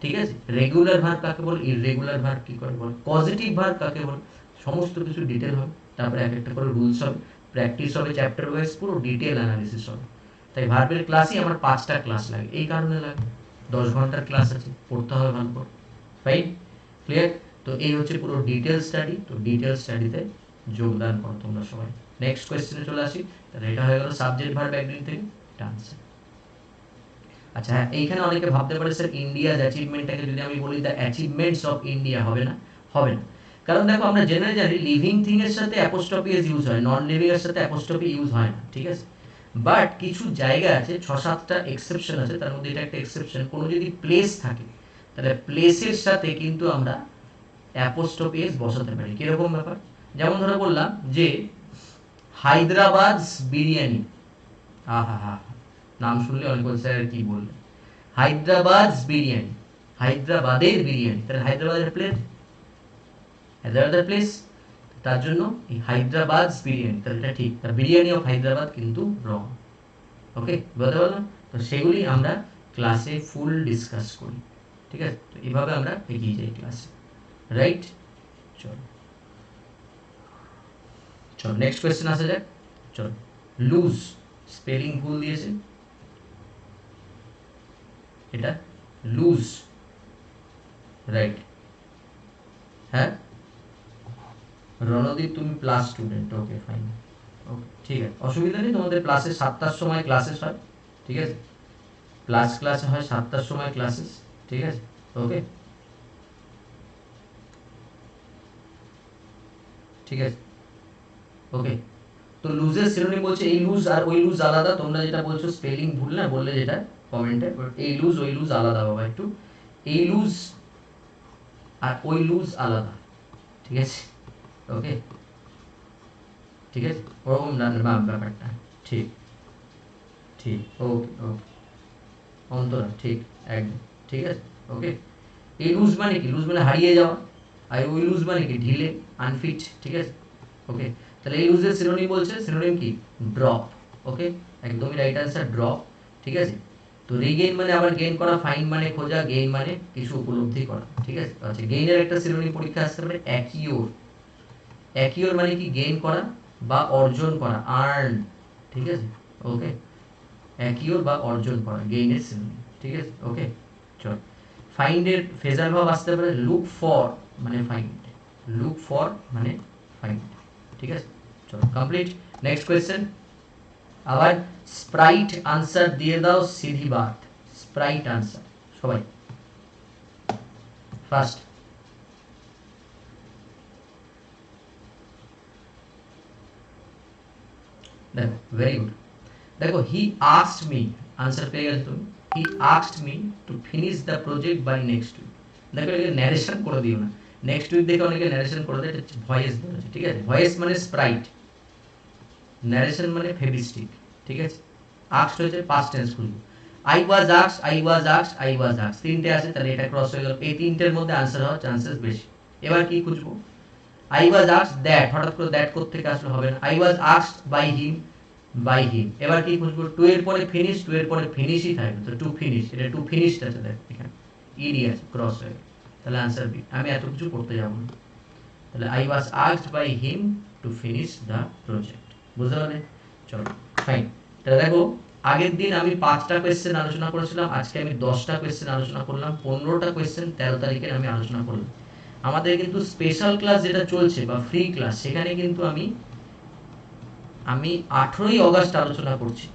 Speaker 1: ঠিক আছে, রেগুলার ভার্ব কাকে বলে, ইররেগুলার ভার্ব কি করে বলে, পজিটিভ ভার্ব কাকে বলে, সমস্ত কিছু ডিটেল হবে। তারপরে এক একটা করে রুলস হবে, প্র্যাকটিস হবে, চ্যাপ্টার ওয়াইজ পুরো ডিটেল অ্যানালিসিস হবে। তাই ভার্বের ক্লাসই আমার 5টা ক্লাস লাগে, এই কারণে লাগে। 10 ঘন্টার ক্লাস আছে, পড়তে হবে ভালো করে, ফাইন, ক্লিয়ার? তো এই হচ্ছে পুরো ডিটেল স্টাডি। তো ডিটেল স্টাডিতে যোগদান করো তোমরা সবাই। নেক্সট কোয়েশ্চেনে চলে আসি। তাহলে এটা হয়ে গেল সাবজেক্ট ভার্ব অ্যাগ্রিং থেকে আনসার। আচ্ছা হ্যাঁ, এইখানে অনেকে ভাবতে পারে স্যার ইন্ডিয়াজ অ্যাচিভমেন্টটাকে যদি আমি বলি দ্য অ্যাচিভমেন্টস অফ ইন্ডিয়া, হবে না? হবে না, কারণ দেখো আমরা জেনারেলি জানি লিভিং থিং এর সাথে অ্যাপোস্ট্রফি এস ইউজ হয়, নন লিভিং এর সাথে অ্যাপোস্ট্রফি ইউজ হয় না, ঠিক আছে? বাট কিছু জায়গা আছে, 6-7টা এক্সেপশন আছে, তার মধ্যে এটা একটা এক্সেপশন। কোনো যদি প্লেস থাকে তাহলে প্লেসের সাথে কিন্তু আমরা অ্যাপোস্ট্রফি এস বসাতে পারি। কিরকম ব্যাপার? যেমন ধরে বললাম যে হায়দ্রাবাদ বিরিয়ানি, আহা হা, নাম শুনলে অনেক বলছে স্যার কি বললেন, হায়দ্রাবাদ বিরিয়ানি, হায়দ্রাবাদের বিরিয়ানি, তাহলে হায়দ্রাবাদের প্লেস, হায়দ্রাবাদের প্লেস, তার জন্য এই হায়দ্রাবাদ বিরিয়ানি, তাহলে এটা ঠিক, তার বিরিয়ানি অফ হায়দ্রাবাদ কিন্তু রং। ওকে, বলতে পারলাম? তো সেগুলি আমরা ক্লাসে ফুল ডিসকাস করি, ঠিক আছে? তো এইভাবে আমরা এগিয়ে যাই ক্লাসে, রাইট? চলো চলো নেক্সট কোয়েশ্চেন আসা যাক। চলো, লুজ স্পেলিং ভুল দিয়েছে, এটা লুজ, রাইট? হ্যাঁ, রণদীপ তুমি প্লাস স্টুডেন্ট, ওকে ফাইন, ওকে ঠিক আছে, অসুবিধা নেই। তোমাদের ক্লাসে 7টার সময় ক্লাসেস হয়, ঠিক আছে? প্লাস ক্লাস হয় 7টার সময় ক্লাসেস, ঠিক আছে? ওকে, ঠিক আছে, ওকে। তো লুজের সিনোনিম বলছে এই লুজ আর ওই লুজ আলাদা। তোমরা যেটা বলছো স্পেলিং ভুল না বললে যেটা কমেন্টে, এই লুজ ওই লুজ আলাদা বাবা, একটু এই লুজ আর ওই লুজ আলাদা, ঠিক আছে? ওকে, ঠিক আছে, ওরকম না ব্যাপারটা, ঠিক ঠিক, ওকে ওকে, অন্তরা ঠিক, একদম ঠিক আছে, ওকে। এই লুজ মানে কি? লুজ মানে হারিয়ে যাওয়া, আর ওই লুজ মানে কি? ঢিলে, আনফিট, ঠিক আছে, ওকে। তাহলে এই লুজের সিনোনিম বলছে, সিনোনিম কি? ড্রপ, ওকে, একদমই রাইট আনসার, ড্রপ, ঠিক আছে। তো রিগেইন মানে আবার গেইন করা, ফাইন মানে খোঁজা, গেইন মানে কিছু উপলব্ধি করা, ঠিক আছে। আচ্ছা, গেইনের একটা সিনোনিম পরীক্ষা আসতে পারে অ্যাকিওর, অ্যাকিওর মানে কি? গেইন করা বা অর্জন করা, আর্ন, ঠিক আছে, ওকে। অ্যাকিওর বা অর্জন করা, গেইনের সিনোনিম, ঠিক আছে, ওকে। চল, ফাইন্ডের ফেজার ভাব আসতে পারে লুক ফর মানে ফাইন্ড, লুক ফর মানে ফাইন্ড, ঠিক আছে। চলো কমপ্লিট। নেক্সট কোয়েশ্চেন, আবার স্প্রাইট আনসার দিয়ে দাও, সিধি বাত, স্প্রাইট আনসার সবাই ফার্স্ট। দেখো ভেরি গুড, দেখো হি আস্কড মি, আনসার পেয়ে গেছো তুমি, he asked me to finish the project by next week. দেখো এটা ন্যারেশন করে দিও না, নেক্সট উইক দেখে অনেকে ন্যারেশন করে দেয়, এটা ভয়েস বলেছে, ঠিক আছে? ভয়েস মানে স্প্রাইট, ন্যারেশন মানে ফেভিস্টিক, ঠিক আছে? আস্কড হচ্ছে পাস্ট টেন্স খুঁজবো, I was asked, I was asked, I was asked, তিনটে আছে, তাহলে এটা ক্রস হয়ে গেল, এই তিনটের মধ্যে আনসার হওয়ার চান্সেস বেশি। এবার কি খুঁজবো? আই ওয়াজ আস্কড দ্যাট, হঠাৎ করে দ্যাট কোথা থেকে আসলে হবে না, I was asked by him, by him. এবার কি খুঁজবো? টু এর পরে ফিনিশ, টু এর পরে ফিনিশই থাকবে, তো টু ফিনিশ, এটা টু ফিনিশড আছে, দেখ এখানে ইডি আছে, ক্রস হয়ে গেল, তাহলে আনসার বি। আমি এত কিছু করতে যাবো না, তাহলে I was asked by him to finish the project, বুঝতে পারলে? চলো ফাইন। তাহলে দেখো আগের দিন আমি 5টা কোয়েশ্চেন আলোচনা করেছিলাম, আজকে আমি 10টা কোয়েশ্চেন আলোচনা করলাম, 15টা কোয়েশ্চেন 13 তারিখের আমি আলোচনা করলাম। আমাদের কিন্তু স্পেশাল ক্লাস যেটা চলছে বা ফ্রি ক্লাস, সেখানে কিন্তু আমি 18ই অগস্ট আলোচনা করছি,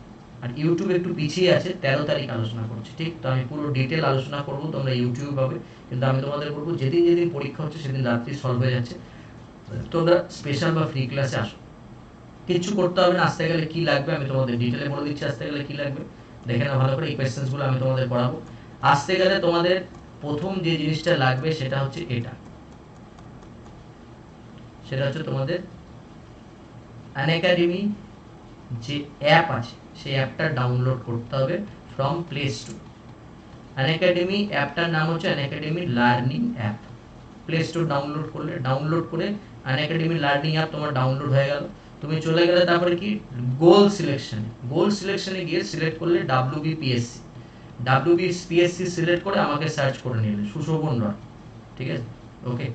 Speaker 1: আর ইউটিউব একটু পিছিয়ে আছে, 13 তারিখ আলোচনা করছি, ঠিক? তো আমি পুরো ডিটেল আলোচনা করবো, তোমরা ইউটিউব পাবে, কিন্তু আমি তোমাদের বলবো যেদিন যেদিন পরীক্ষা হচ্ছে সেদিন রাত্রি সলভ হয়ে যাচ্ছে, তোমরা স্পেশাল বা ফ্রি ক্লাসে আসো, কিচ্ছু করতে হবে না। আসতে গেলে কি লাগবে আমি তোমাদের ডিটেলে বলে দিচ্ছি, আসতে গেলে কি লাগবে দেখে নাও ভালো করে, এই কোয়েশ্চেন্সগুলো আমি তোমাদের পড়াবো। আসতে গেলে তোমাদের প্রথম যে জিনিসটা লাগবে সেটা হচ্ছে এটা, সেটা হচ্ছে তোমাদের আনএকাডেমি যে অ্যাপ আছে সেই অ্যাপটা ডাউনলোড করতে হবে ফ্রম প্লে স্টোর। আনএকাডেমি অ্যাপটার নাম হচ্ছে Unacademy learning app. Play store download করে আনএকাডেমি লার্নিং অ্যাপ তোমার ডাউনলোড হয়ে গেল। তুমি চলে গেলে তারপরে কি গোল সিলেকশনে গিয়ে সিলেক্ট করলে ডাব্লিউবিপিএসসি। ডাব্লিউবিপিএসসি সিলেক্ট করে আমাকে সার্চ করে নিলে সুশোভন রয়, ঠিক আছে? ওকে,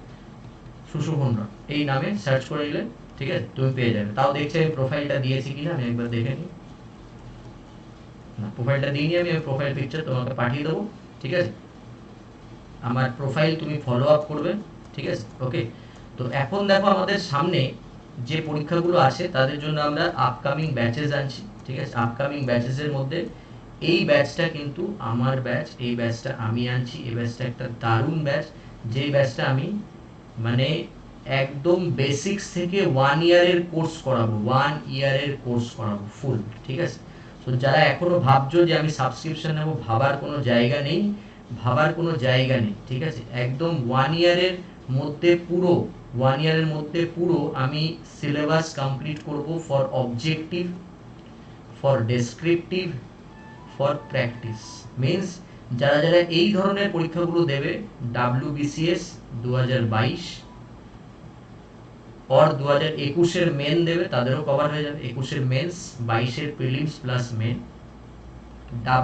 Speaker 1: সুশোভন রয় এই নামে সার্চ করে নিলে, ঠিক আছে, তুমি পেয়ে যাবে। তাও দেখছি আমি প্রোফাইলটা দিয়েছি কিনা, আমি একবার দেখে নিই। না, প্রোফাইলটা দিইনি আমি প্রোফাইল পিকচার তোমাকে পাঠিয়ে দেবো, ঠিক আছে? আমার প্রোফাইল তুমি ফলো আপ করবে, ঠিক আছে? ওকে, তো এখন দেখো আমাদের সামনে যে পরীক্ষাগুলো আছে তাদের জন্য আমরা আপকামিং ব্যাচেস আনছি, ঠিক আছে? আপকামিং ব্যাচেসের মধ্যে এই ব্যাচটা কিন্তু আমার ব্যাচ, এই ব্যাচটা আমি আনছি। এই ব্যাচটা একটা দারুণ ব্যাচ, যে ব্যাচটা আমি মানে একদম বেসিক্স থেকে 1 ইয়ারের কোর্স করাবো, 1 ইয়ারের কোর্স করাবো ফুল, ঠিক আছে? তো যারা এখনো ভাবছো যে আমি সাবস্ক্রিপশন নেবো, ভাবার কোনো জায়গা নেই, ঠিক আছে? একদম 1 ইয়ারের মধ্যে পুরো আমি সিলেবাস কমপ্লিট করব for objective, for descriptive, for practice. Means যারা এই ধরনের পরীক্ষাগুলো দেবে, WBCS 2022 और 2021 মেন দেবে, তাদেরও কভার হয়ে যাবে। 21 mains, 22 prelims plus main.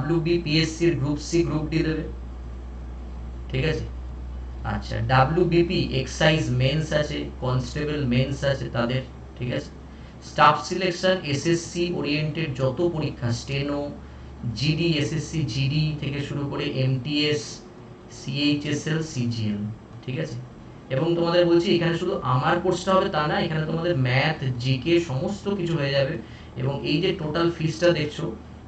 Speaker 1: WBPSC group C group D দেবে, ঠিক আছে? আচ্ছা, WBP এক্সাইজ মেন্স আছে, কনস্টেবল মেন্স আছে তাদের, ঠিক আছে? স্টাফ সিলেকশন SSC ওরিয়েন্টেড যত পরীক্ষা, স্টেনো, জিডি, SSC জিডি থেকে শুরু করে MTS, CHSL, CGL, ঠিক আছে? এবং তোমাদের বলছি এখানে শুধু আমার কোর্সটা হবে তা না, এখানে তোমাদের ম্যাথ, জিকে সমস্ত কিছু হয়ে যাবে। এবং এই যে টোটাল ফিসটা দেখছো,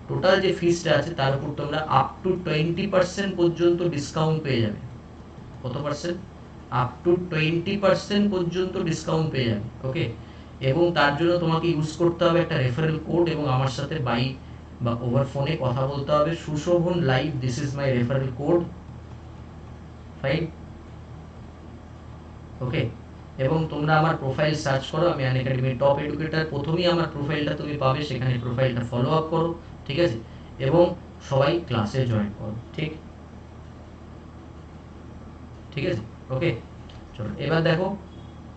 Speaker 1: টোটাল যে ফিসটা আছে তার উপর তোমরা আপ টু 20% পর্যন্ত ডিসকাউন্ট পেয়ে যাবে। কত পার্সেন্ট? আপ টু 20% পর্যন্ত ডিসকাউন্ট পেয়ে যাবে, ওকে? এবং তার জন্য তোমাকে ইউজ করতে হবে একটা রেফারেল কোড, এবং আমার সাথে বাই বা ওভার ফোনে কথা বলতে হবে, Sushovan live, this is my referral code, fine, okay? এবং তোমরা আমার প্রোফাইল সার্চ করো, আমি আনএকাডেমি টপ এডুকেটর, প্রথমেই আমার প্রোফাইলটা তুমি পাবে, সেখানে প্রোফাইলটা ফলো আপ করো, ঠিক আছে? এবং সবাই ক্লাসে জয়েন করো, ঠিক আছে? ওকে, চলো এবার দেখো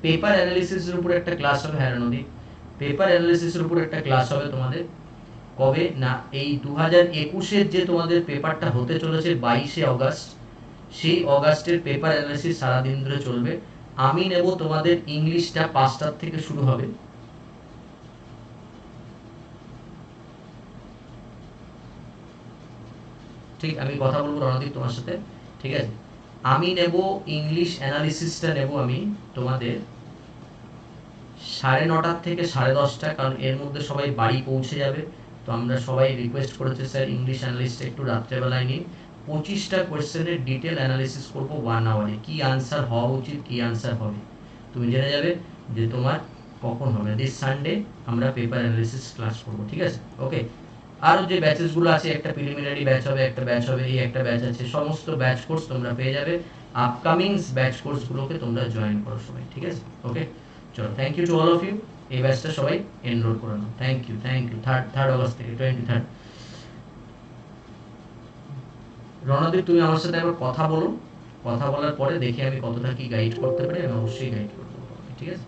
Speaker 1: পেপার অ্যানালিসিসের উপর একটা ক্লাস হবে। হ্যাঁ নদী, পেপার অ্যানালিসিসের উপর একটা ক্লাস হবে তোমাদের কবে না, এই 2021-এর যে তোমাদের পেপারটা হতে চলেছে 22 অগস্ট, সেই অগাস্টের পেপার অ্যানালিসিস সারাদিন ধরে চলবে। আমি নেব তোমাদের ইংলিশটা 5টার থেকে শুরু হবে, ঠিক? আমি কথা বলবো রণদীপ তোমার সাথে, ঠিক আছে? আমি নেব ইংলিশ অ্যানালিসিসটা নেব আমি তোমাদের 9:30 থেকে 10:30, কারণ এর মধ্যে সবাই বাড়ি পৌঁছে যাবে। তো আমরা সবাই রিকোয়েস্ট করেছে স্যার ইংলিশ অ্যানালিস্টটা একটু রাত্রেবেলায় নিন। 25টা কোয়েশ্চেনের ডিটেল অ্যানালিসিস করবো 1 আওয়ারে, কি আনসার হওয়া উচিত, কি আনসার হবে, তুমি জেনে যাবে যে তোমার কখন হবে। দিস সানডে আমরা পেপার অ্যানালিসিস ক্লাস করবো, ঠিক আছে? ওকে, আরও যে ব্যাচেসগুলো আছে, একটা প্রিলিমিনারি ব্যাচ হবে, একটা ব্যাচ হবে, এই একটা ব্যাচ আছে, সমস্ত ব্যাচ কোর্স তোমরা পেয়ে যাবে। আপকামিং ব্যাচ কোর্সগুলোকে তোমরা জয়েন করো সবাই, ঠিক আছে? ওকে, চলো, thank you to all of you. এই ব্যাচটা সবাই এনরোল করে নাও। Thank you. 3rd অগস্ট থেকে 23rd। রণদীপ, তুমি আমার সাথে একবার কথা বলো, কথা বলার পরে দেখি আমি কতটা কি গাইড করতে পারি, আমি অবশ্যই গাইড করতে পারবো, ঠিক আছে?